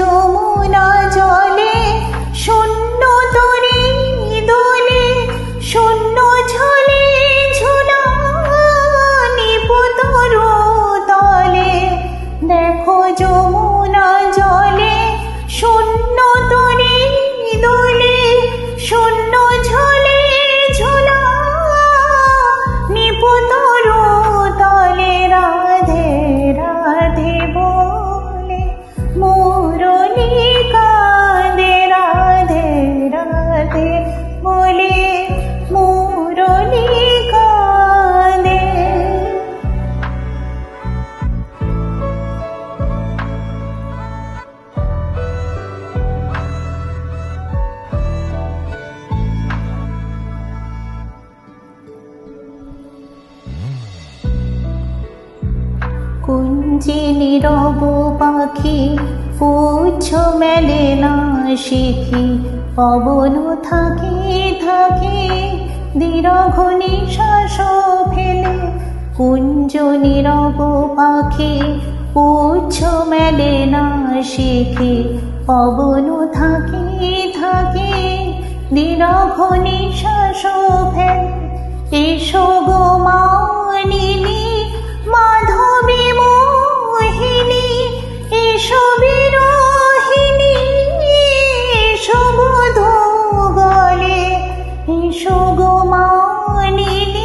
যমুনা জলে শূন্য তরে দোলে শূন্য ঝলে ঝুলা নিপতর তলে। দেখো যমুনা জলে শূন্য তরে দোলে শূন্য ঝলে ঝুলা নিপতর তলে। রাধে রাধে বলে মুরলী কাঁদে, রাধে রাধে বলে মুরলী কাঁদে। কুঞ্জে নীরব পাখি পুচ্ছ মেলে না শিখি, পবন থাকে থাকে দীর্ঘ নিঃশ্বাস ফেলে। কুঞ্জ নীরব পাখি পুচ্ছ মেলে না শিখি, পবন থাকে থাকে দীর্ঘ নিঃশ্বাস ফেলে। এসো গো মানিনী মাধবী মোহিনী, এসো বিরোহিনী, এসো বধূ গলে। এসো গো মানিনী